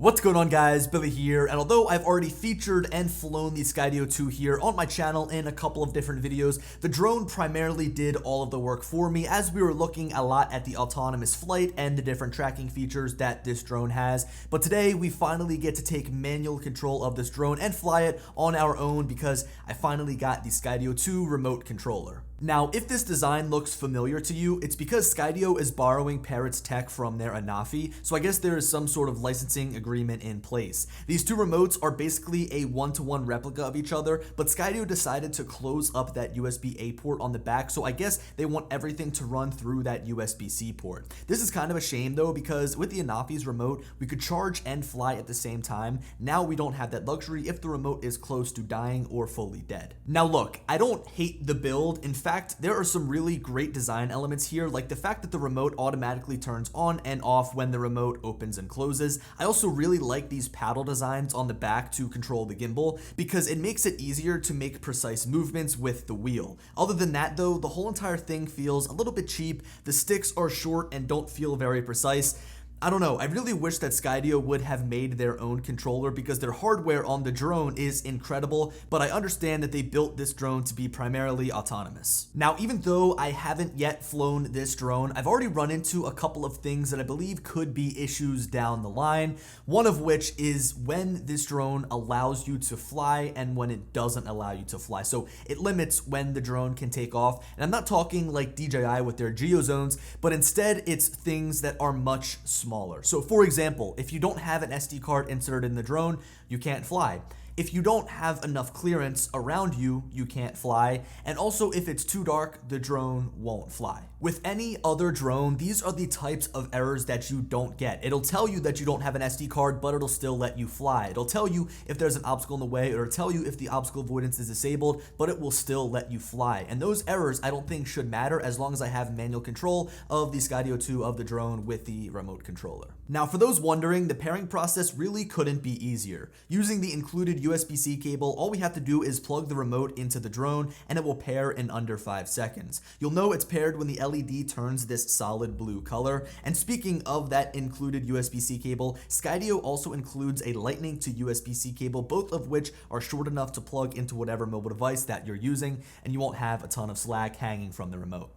What's going on, guys? Billy here, and although I've already featured and flown the Skydio 2 here on my channel in a couple of different videos, the drone primarily did all of the work for me as we were looking a lot at the autonomous flight and the different tracking features that this drone has. But today we finally get to take manual control of this drone and fly it on our own because I finally got the Skydio 2 remote controller. Now, if this design looks familiar to you, it's because Skydio is borrowing Parrot's tech from their Anafi, so I guess there is some sort of licensing agreement in place. These two remotes are basically a one-to-one replica of each other, but Skydio decided to close up that USB-A port on the back, so I guess they want everything to run through that USB-C port. This is kind of a shame though, because with the Anafi's remote, we could charge and fly at the same time. Now we don't have that luxury if the remote is close to dying or fully dead. Now look, I don't hate the build. In fact, there are some really great design elements here, like the fact that the remote automatically turns on and off when the remote opens and closes. I also really like these paddle designs on the back to control the gimbal because it makes it easier to make precise movements with the wheel. Other than that though, the whole entire thing feels a little bit cheap. The sticks are short and don't feel very precise. I don't know, I really wish that Skydio would have made their own controller because their hardware on the drone is incredible, but I understand that they built this drone to be primarily autonomous. Now, even though I haven't yet flown this drone, I've already run into a couple of things that I believe could be issues down the line, one of which is when this drone allows you to fly and when it doesn't allow you to fly. So it limits when the drone can take off, and I'm not talking like DJI with their geozones, but instead it's things that are much smaller. So for example, if you don't have an SD card inserted in the drone, you can't fly. If you don't have enough clearance around you, you can't fly. And also if it's too dark, the drone won't fly. With any other drone, these are the types of errors that you don't get. It'll tell you that you don't have an SD card, but it'll still let you fly. It'll tell you if there's an obstacle in the way, or it'll tell you if the obstacle avoidance is disabled, but it will still let you fly. And those errors I don't think should matter as long as I have manual control of the Skydio 2 of the drone with the remote controller. Now, for those wondering, the pairing process really couldn't be easier. Using the included USB-C cable, all we have to do is plug the remote into the drone and it will pair in under 5 seconds. You'll know it's paired when the LED turns this solid blue color. And speaking of that included USB-C cable, Skydio also includes a Lightning to USB-C cable, both of which are short enough to plug into whatever mobile device that you're using, and you won't have a ton of slack hanging from the remote.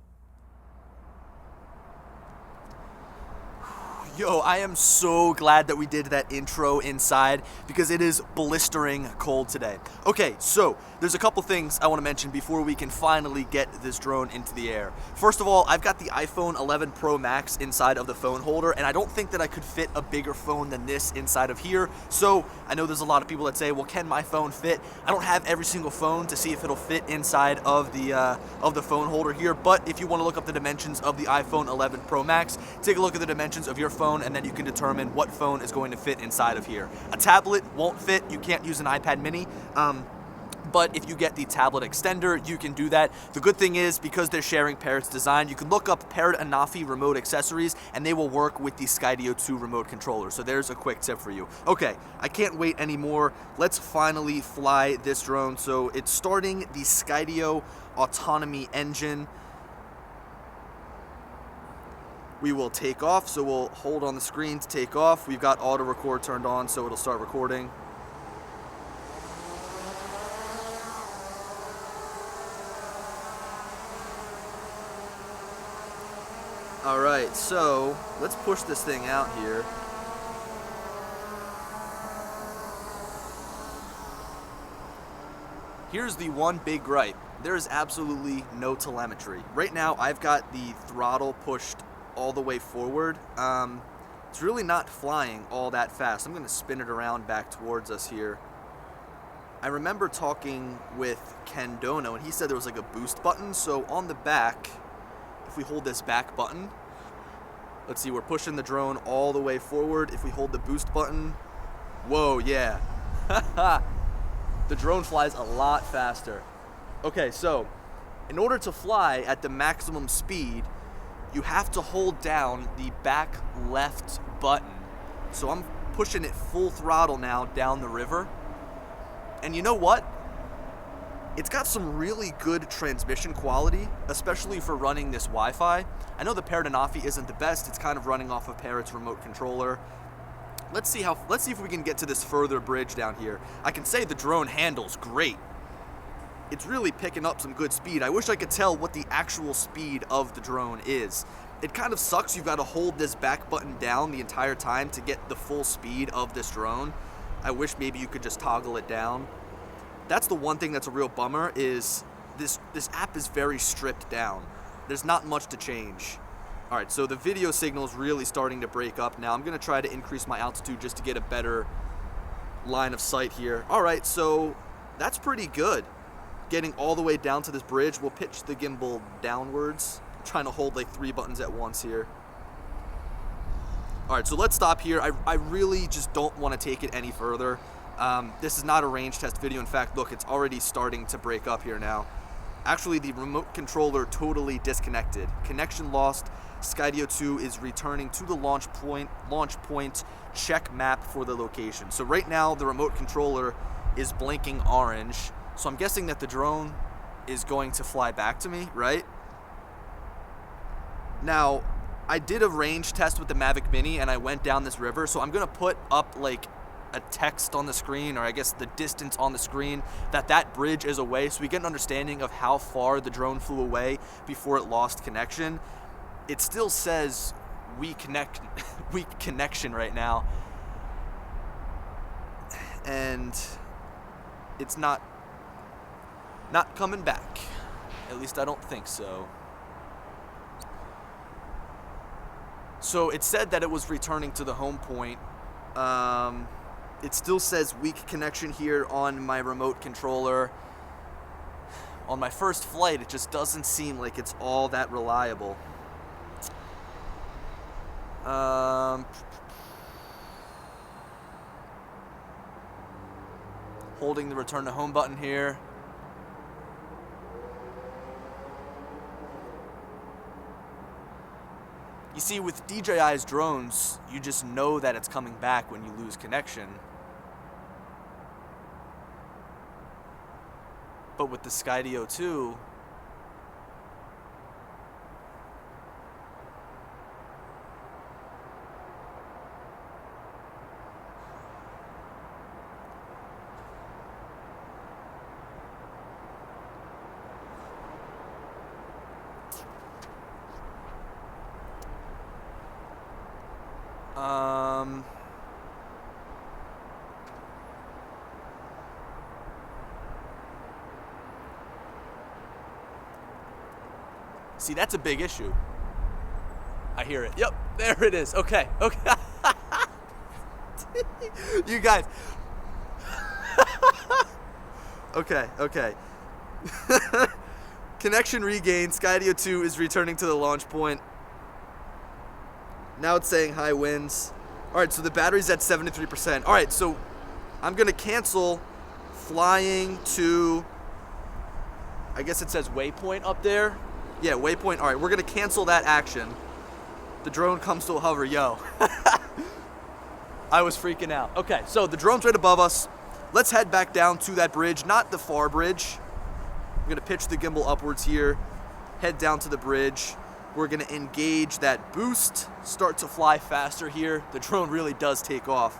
Yo, I am so glad that we did that intro inside because it is blistering cold today. Okay, so there's a couple things I want to mention before we can finally get this drone into the air. First of all, I've got the iPhone 11 Pro Max inside of the phone holder, and I don't think that I could fit a bigger phone than this inside of here. So I know there's a lot of people that say, well, can my phone fit? I don't have every single phone to see if it'll fit inside of the phone holder here, but if you want to look up the dimensions of the iPhone 11 Pro Max, take a look at the dimensions of your phone, and then you can determine what phone is going to fit inside of here. A tablet won't fit. You can't use an iPad mini. But if you get the tablet extender, you can do that. The good thing is, because they're sharing Parrot's design, you can look up Parrot Anafi remote accessories, and they will work with the Skydio 2 remote controller. So there's a quick tip for you. Okay, I can't wait anymore. Let's finally fly this drone. So it's starting the Skydio autonomy engine. We will take off, so we'll hold on the screen to take off. We've got auto record turned on, so it'll start recording. All right, so let's push this thing out here. Here's the one big gripe. There is absolutely no telemetry. Right now, I've got the throttle pushed all the way forward. It's really not flying all that fast. I'm gonna spin it around back towards us here. I remember talking with Ken Dono, and he said there was like a boost button. So on the back, if we hold this back button, let's see, we're pushing the drone all the way forward. If we hold the boost button, whoa, yeah. The drone flies a lot faster. Okay, so in order to fly at the maximum speed, you have to hold down the back left button. So I'm pushing it full throttle now down the river. And you know what? It's got some really good transmission quality, especially for running this Wi-Fi. I know the Parrot Anafi isn't the best. It's kind of running off of Parrot's remote controller. let's see if we can get to this further bridge down here. I can say the drone handles great. It's really picking up some good speed. I wish I could tell what the actual speed of the drone is. It kind of sucks you've got to hold this back button down the entire time to get the full speed of this drone. I wish maybe you could just toggle it down. That's the one thing that's a real bummer, is this app is very stripped down. There's not much to change. All right, so the video signal is really starting to break up now. I'm gonna try to increase my altitude just to get a better line of sight here. All right, so that's pretty good. Getting all the way down to this bridge, we'll pitch the gimbal downwards. I'm trying to hold like 3 buttons at once here. All right, so let's stop here. I really just don't want to take it any further. This is not a range test video. In fact, look, it's already starting to break up here now. Actually, the remote controller totally disconnected. Connection lost. Skydio 2 is returning to the launch point. Check map for the location. So right now, the remote controller is blinking orange. So I'm guessing that the drone is going to fly back to me, right? Now, I did a range test with the Mavic Mini, and I went down this river. So I'm going to put up like a text on the screen, or I guess the distance on the screen that bridge is away, so we get an understanding of how far the drone flew away before it lost connection. It still says weak connection right now, and it's not coming back. At least I don't think so. So it said that it was returning to the home point. It still says weak connection here on my remote controller. On my first flight, it just doesn't seem like it's all that reliable. Holding the return to home button here. You see, with DJI's drones, you just know that it's coming back when you lose connection. But with the Skydio 2, see, that's a big issue. I hear it. Yep, there it is. Okay. You guys. Okay. Connection regained. Skydio 2 is returning to the launch point. Now it's saying high winds. All right, so the battery's at 73%. All right, so I'm gonna cancel flying to, I guess it says waypoint up there. Yeah, waypoint. All right, we're gonna cancel that action. The drone comes to a hover. Yo. I was freaking out. Okay, so the drone's right above us. Let's head back down to that bridge, not the far bridge. I'm gonna pitch the gimbal upwards here, head down to the bridge. We're gonna engage that boost, start to fly faster here. The drone really does take off.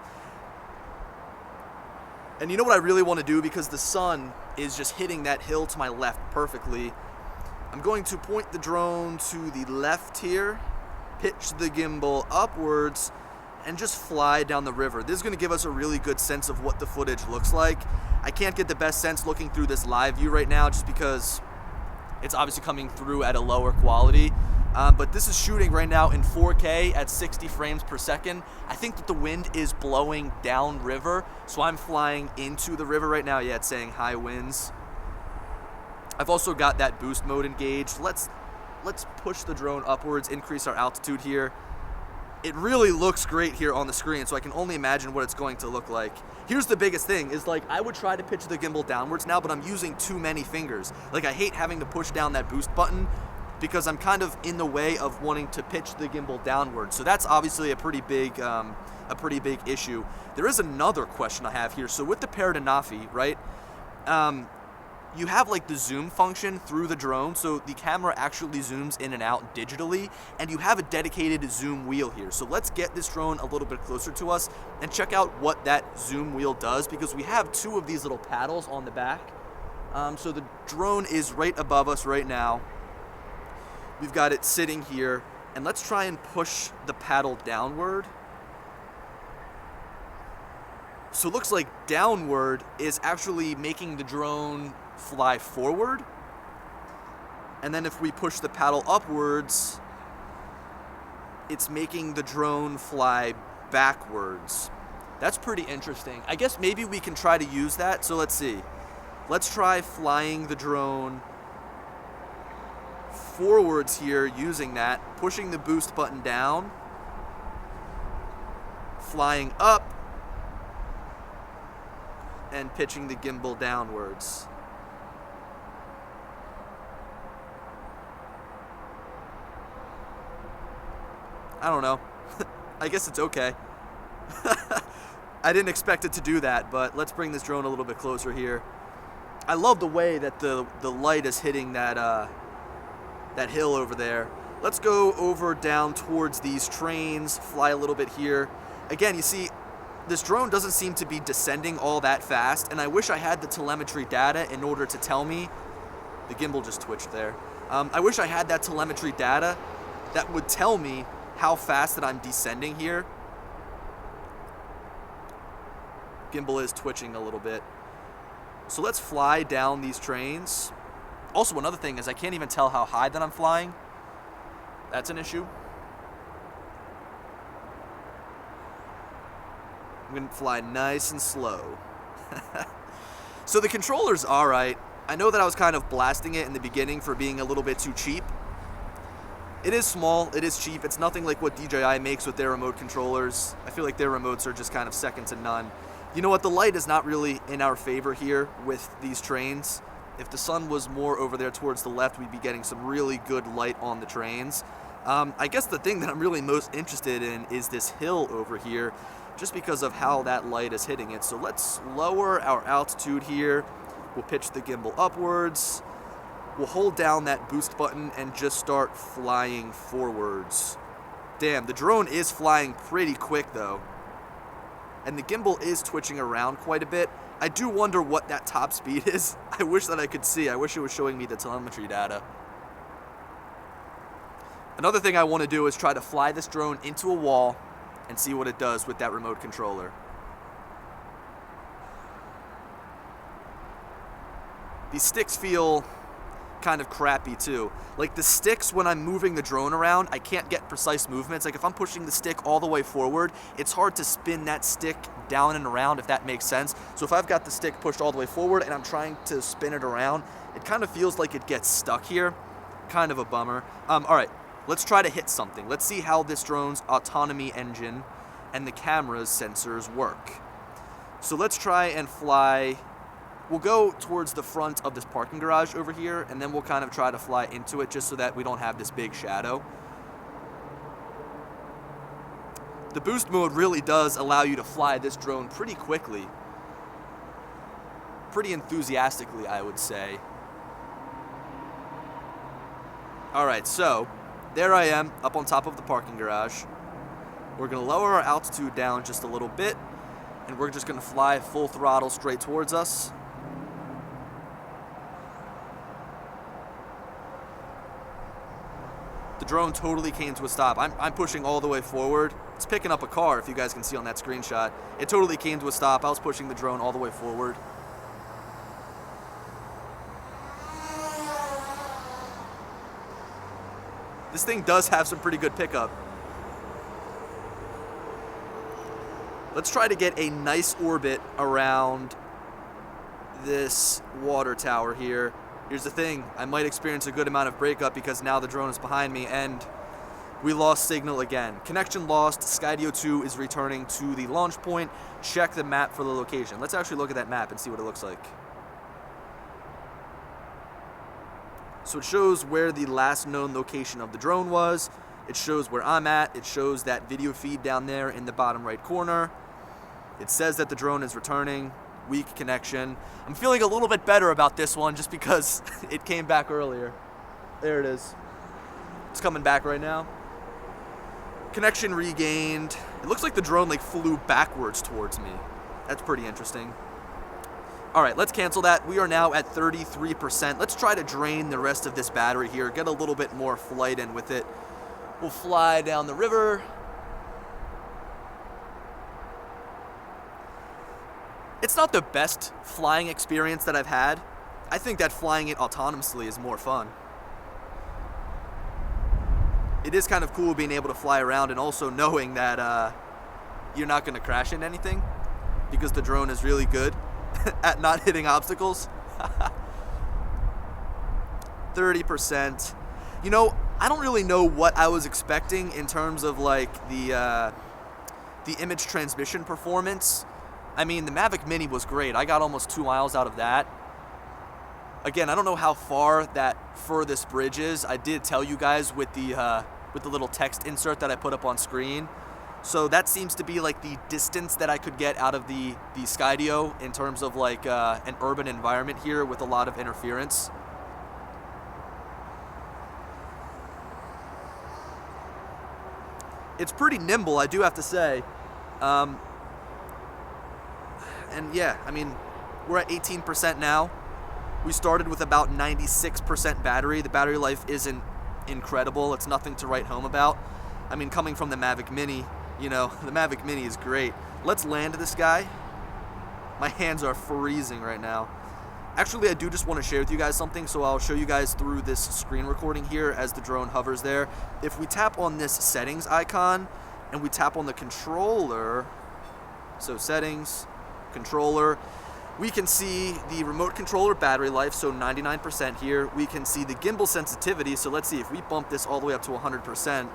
And you know what I really wanna do, because the sun is just hitting that hill to my left perfectly. I'm going to point the drone to the left here, pitch the gimbal upwards, and just fly down the river. This is gonna give us a really good sense of what the footage looks like. I can't get the best sense looking through this live view right now just because it's obviously coming through at a lower quality. But this is shooting right now in 4K at 60 frames per second. I think that the wind is blowing down river, so I'm flying into the river right now. Yeah, it's saying high winds. I've also got that boost mode engaged. Let's push the drone upwards, increase our altitude here. It really looks great here on the screen, so I can only imagine what it's going to look like. Here's the biggest thing, is like I would try to pitch the gimbal downwards now, but I'm using too many fingers. Like I hate having to push down that boost button because I'm kind of in the way of wanting to pitch the gimbal downwards. So that's obviously a pretty big issue. There is another question I have here. So with the Paradanafi, right? you have like the zoom function through the drone, so the camera actually zooms in and out digitally, and you have a dedicated zoom wheel here. So let's get this drone a little bit closer to us and check out what that zoom wheel does, because we have two of these little paddles on the back. So the drone is right above us right now. We've got it sitting here, and let's try and push the paddle downward. So it looks like downward is actually making the drone fly forward. And then if we push the paddle upwards, it's making the drone fly backwards. That's pretty interesting. I guess maybe we can try to use that. So let's see. Let's try flying the drone forwards here using that, pushing the boost button down, flying up, and pitching the gimbal downwards. I don't know. I guess it's okay. I didn't expect it to do that, but let's bring this drone a little bit closer here. I love the way that the light is hitting that that hill over there. Let's go over down towards these trains, fly a little bit here. Again, you see, this drone doesn't seem to be descending all that fast, and I wish I had the telemetry data in order to tell me. The gimbal just twitched there. I wish I had that telemetry data that would tell me how fast that I'm descending here. Gimbal is twitching a little bit. So let's fly down these trains. Also, another thing is I can't even tell how high that I'm flying. That's an issue. I'm going to fly nice and slow. So the controller's alright. I know that I was kind of blasting it in the beginning for being a little bit too cheap. It is small, it is cheap. It's nothing like what DJI makes with their remote controllers. I feel like their remotes are just kind of second to none. You know what, the light is not really in our favor here with these trains. If the sun was more over there towards the left, we'd be getting some really good light on the trains. I guess the thing that I'm really most interested in is this hill over here, just because of how that light is hitting it. So let's lower our altitude here. We'll pitch the gimbal upwards. We'll hold down that boost button and just start flying forwards. Damn, the drone is flying pretty quick though. And the gimbal is twitching around quite a bit. I do wonder what that top speed is. I wish that I could see. I wish it was showing me the telemetry data. Another thing I want to do is try to fly this drone into a wall and see what it does with that remote controller. These sticks feel kind of crappy too. Like the sticks, when I'm moving the drone around, I can't get precise movements. Like if I'm pushing the stick all the way forward, it's hard to spin that stick down and around, if that makes sense. So if I've got the stick pushed all the way forward and I'm trying to spin it around, it kind of feels like it gets stuck here. Kind of a bummer. All right, let's try to hit something. Let's see how this drone's autonomy engine and the camera's sensors work. So let's try and fly. We'll go towards the front of this parking garage over here, and then we'll kind of try to fly into it just so that we don't have this big shadow. The boost mode really does allow you to fly this drone pretty quickly. Pretty enthusiastically, I would say. Alright, so there I am up on top of the parking garage. We're going to lower our altitude down just a little bit, and we're just going to fly full throttle straight towards us. The drone totally came to a stop. I'm pushing all the way forward. It's picking up a car, if you guys can see on that screenshot. It totally came to a stop. I was pushing the drone all the way forward. This thing does have some pretty good pickup. Let's try to get a nice orbit around this water tower here. Here's the thing, I might experience a good amount of breakup because now the drone is behind me and we lost signal again. Connection lost, Skydio 2 is returning to the launch point. Check the map for the location. Let's actually look at that map and see what it looks like. So it shows where the last known location of the drone was. It shows where I'm at. It shows that video feed down there in the bottom right corner. It says that the drone is returning. weak connection. I'm feeling a little bit better about this one just because it came back earlier. There it is. It's coming back right now. Connection regained. It looks like the drone like flew backwards towards me. That's pretty interesting. All right, let's cancel that. We are now at 33%. Let's try to drain the rest of this battery here, get a little bit more flight in with it. We'll fly down the river. It's not the best flying experience that I've had. I think that flying it autonomously is more fun. It is kind of cool being able to fly around and also knowing that you're not going to crash into anything because the drone is really good at not hitting obstacles. 30%. You know, I don't really know what I was expecting in terms of like the image transmission performance. I mean, the Mavic Mini was great. I got almost 2 miles out of that. Again, I don't know how far that furthest bridge is. I did tell you guys with the little text insert that I put up on screen. So that seems to be like the distance that I could get out of the Skydio in terms of like an urban environment here with a lot of interference. It's pretty nimble, I do have to say. And yeah, I mean, we're at 18% now. We started with about 96% battery. The battery life isn't incredible. It's nothing to write home about. I mean, coming from the Mavic Mini, you know, the Mavic Mini is great. Let's land this guy. My hands are freezing right now. Actually, I do just want to share with you guys something, so I'll show you guys through this screen recording here as the drone hovers there. If we tap on this settings icon and we tap on the controller, so settings, controller, we can see the remote controller battery life, so 99% here. We can see the gimbal sensitivity, so let's see, if we bump this all the way up to 100%,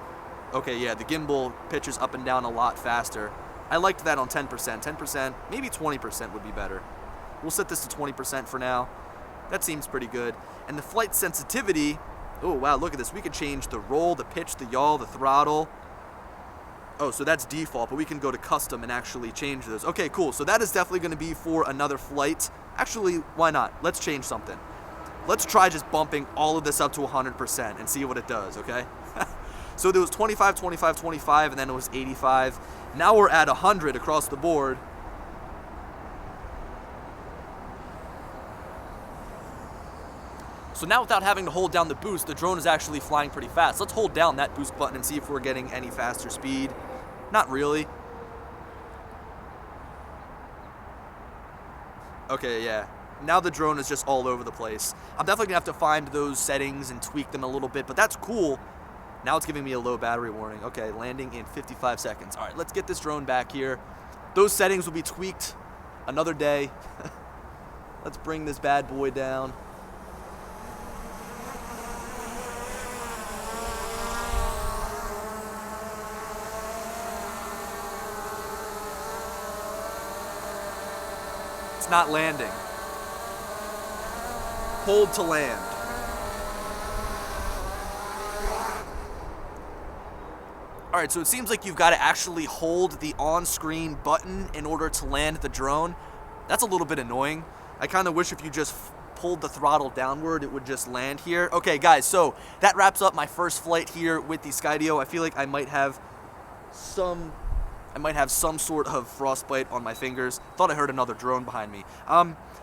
okay, yeah, the gimbal pitches up and down a lot faster. I liked that on 10%. 10%, maybe 20% would be better. We'll set this to 20% for now. That seems pretty good. And the flight sensitivity, oh wow, look at this. We can change the roll, the pitch, the yaw, the throttle. Oh, so that's default, but we can go to custom and actually change those. Okay, cool. So that is definitely going to be for another flight. Actually, why not? Let's change something. Let's try just bumping all of this up to 100% and see what it does, okay? So there was 25, 25, 25, and then it was 85. Now we're at 100 across the board. So now without having to hold down the boost, the drone is actually flying pretty fast. Let's hold down that boost button and see if we're getting any faster speed. Not really. Okay, yeah. Now the drone is just all over the place. I'm definitely gonna have to find those settings and tweak them a little bit, but that's cool. Now it's giving me a low battery warning. Okay, landing in 55 seconds. All right, let's get this drone back here. Those settings will be tweaked another day. Let's bring this bad boy down. It's not landing. Hold to land. All right, so it seems like you've got to actually hold the on-screen button in order to land the drone. That's a little bit annoying. I kind of wish if you just pulled the throttle downward, it would just land here. Okay, guys, so that wraps up my first flight here with the Skydio. I feel like I might have some sort of frostbite on my fingers. Thought I heard another drone behind me.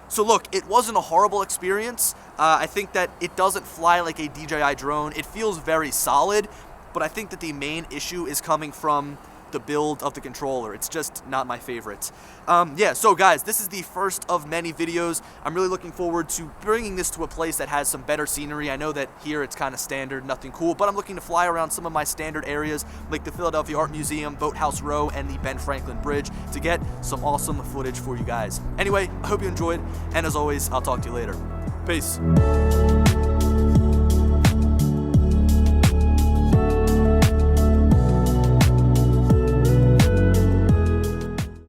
So look, it wasn't a horrible experience. I think that it doesn't fly like a DJI drone. It feels very solid, but I think that the main issue is coming from the build of the controller. It's just not my favorite. Yeah, so guys, this is the first of many videos. I'm really looking forward to bringing this to a place that has some better scenery. I know that here it's kind of standard, nothing cool, but I'm looking to fly around some of my standard areas like the Philadelphia Art Museum, Boathouse Row, and the Ben Franklin Bridge to get some awesome footage for you guys. Anyway, I hope you enjoyed, and as always, I'll talk to you later. Peace.